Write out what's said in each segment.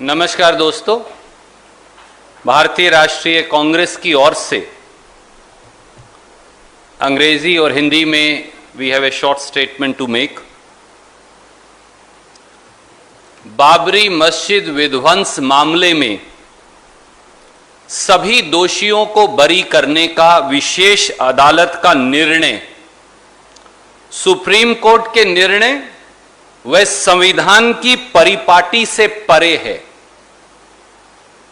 नमस्कार दोस्तों, भारतीय राष्ट्रीय कांग्रेस की ओर से अंग्रेजी और हिंदी में we have a short statement to make. Babri Masjid विध्वंस मामले में सभी दोषियों को बरी करने का विशेष अदालत का निर्णय सुप्रीम कोर्ट के निर्णय वह संविधान की परिपाटी से परे है।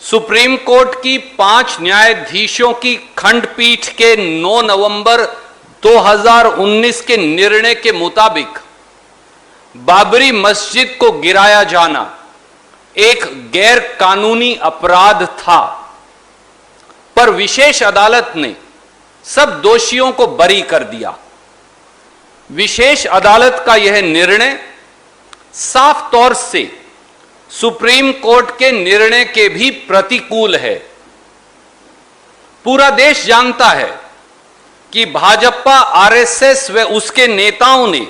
सुप्रीम कोर्ट की 5 न्यायाधीशों की खंडपीठ के 9 नवंबर 2019 के निर्णय के मुताबिक बाबरी मस्जिद को गिराया जाना एक गैर कानूनी अपराध था, पर विशेष अदालत ने सब दोषियों को बरी कर दिया। विशेष अदालत का यह निर्णय साफ तौर से सुप्रीम कोर्ट के निर्णय के भी प्रतिकूल है। पूरा देश जानता है कि भाजपा, आरएसएस व उसके नेताओं ने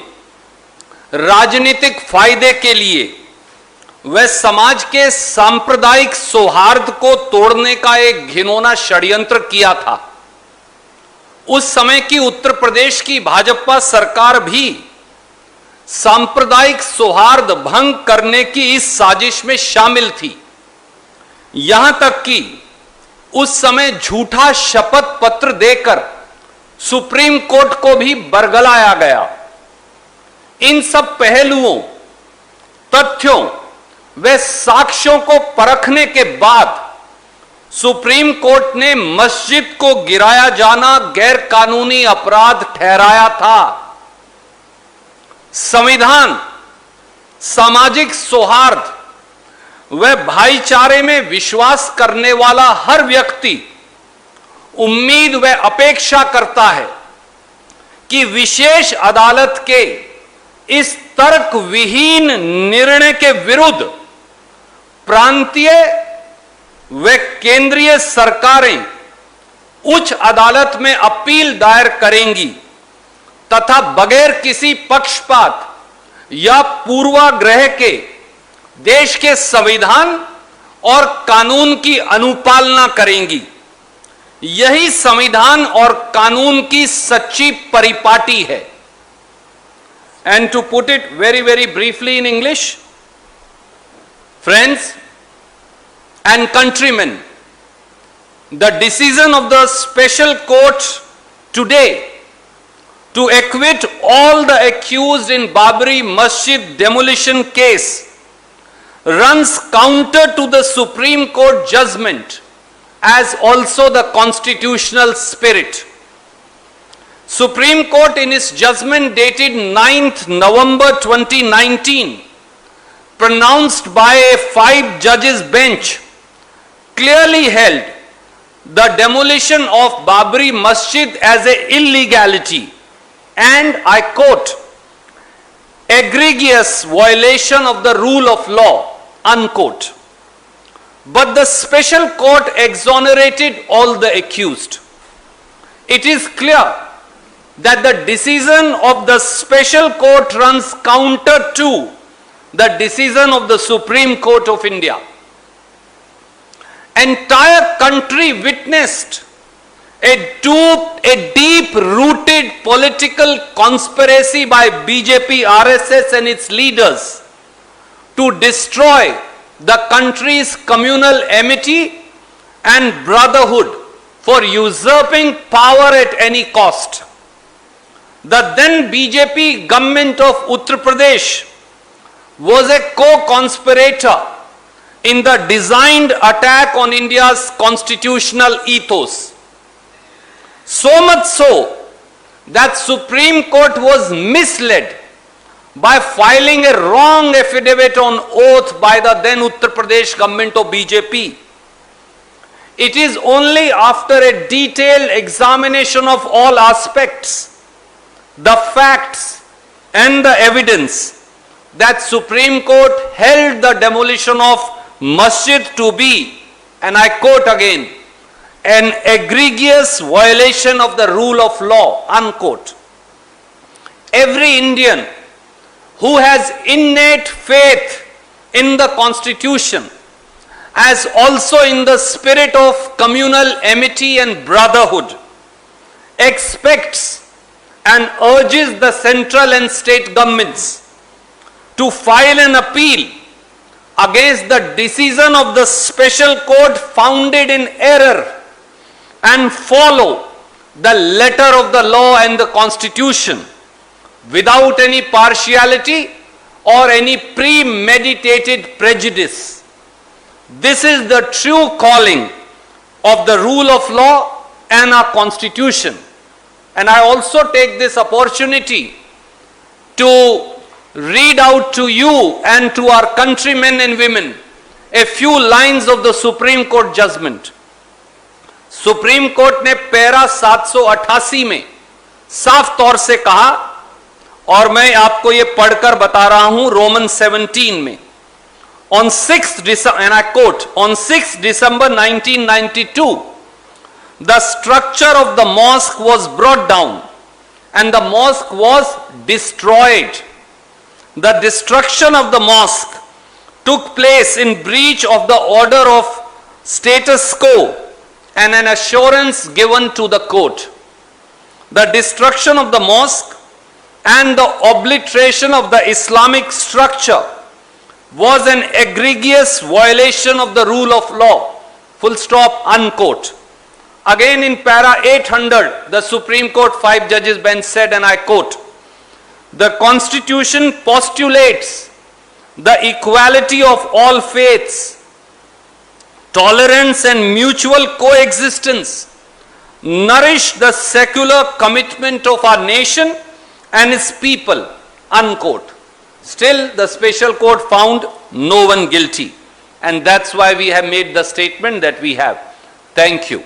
राजनीतिक फायदे के लिए व समाज के सांप्रदायिक सौहार्द को तोड़ने का एक घिनौना षड्यंत्र किया था। उस समय की उत्तर प्रदेश की भाजपा सरकार भी सांप्रदायिक सौहार्द भंग करने की इस साजिश में शामिल थी। यहां तक कि उस समय झूठा शपथ पत्र देकर सुप्रीम कोर्ट को भी बरगलाया गया। इन सब पहलुओं, तथ्यों व साक्ष्यों को परखने के बाद सुप्रीम कोर्ट ने मस्जिद को गिराया जाना गैर कानूनी अपराध ठहराया था। संविधान, सामाजिक सौहार्द व भाईचारे में विश्वास करने वाला हर व्यक्ति उम्मीद व अपेक्षा करता है कि विशेष अदालत के इस तर्क विहीन निर्णय के विरुद्ध प्रांतीय व केंद्रीय सरकारें उच्च अदालत में अपील दायर करेंगी तथा बगैर किसी पक्षपात या पूर्वाग्रह के देश के संविधान और कानून की अनुपालना करेंगी। यही संविधान और कानून की सच्ची परिपाटी है। And to put it very very briefly in English, friends and countrymen, the decision of the special court today to acquit all the accused in Babri Masjid demolition case runs counter to the Supreme Court judgment as also the constitutional spirit. Supreme Court in its judgment dated 9th November 2019 pronounced by a 5 judges bench clearly held the demolition of Babri Masjid as an illegality and, I quote, egregious violation of the rule of law, unquote. But the special court exonerated all the accused. It is clear that the decision of the special court runs counter to the decision of the Supreme Court of India. Entire country witnessed a deep-rooted political conspiracy by BJP, RSS and its leaders to destroy the country's communal amity and brotherhood for usurping power at any cost. The then BJP government of Uttar Pradesh was a co-conspirator in the designed attack on India's constitutional ethos. So much so that Supreme Court was misled by filing a wrong affidavit on oath by the then Uttar Pradesh government of BJP. It is only after a detailed examination of all aspects, the facts and the evidence that Supreme Court held the demolition of Masjid to be, and I quote again, an egregious violation of the rule of law, unquote. Every Indian who has innate faith in the Constitution as also in the spirit of communal amity and brotherhood, expects and urges the central and state governments to file an appeal against the decision of the special court founded in error and follow the letter of the law and the constitution without any partiality or any premeditated prejudice. This is the true calling of the rule of law and our constitution. And I also take this opportunity to read out to you and to our countrymen and women a few lines of the Supreme Court judgment. Supreme court ने para 788 में साफ तौर से कहा, और मैं आपको ये पढ़कर बता रहा हूं, रोमन 17 में, on 6th December, and I quote, on 6th December 1992, the structure of the mosque was brought down and the mosque was destroyed. The destruction of the mosque took place in breach of the order of status quo and an assurance given to the court. The destruction of the mosque and the obliteration of the Islamic structure was an egregious violation of the rule of law. Full stop, unquote. Again in para 800, the Supreme Court 5 judges bench said, and I quote, the Constitution postulates the equality of all faiths, tolerance and mutual coexistence, nourish the secular commitment of our nation and its people, unquote. Still, the special court found no one guilty. And that's why we have made the statement that we have. Thank you.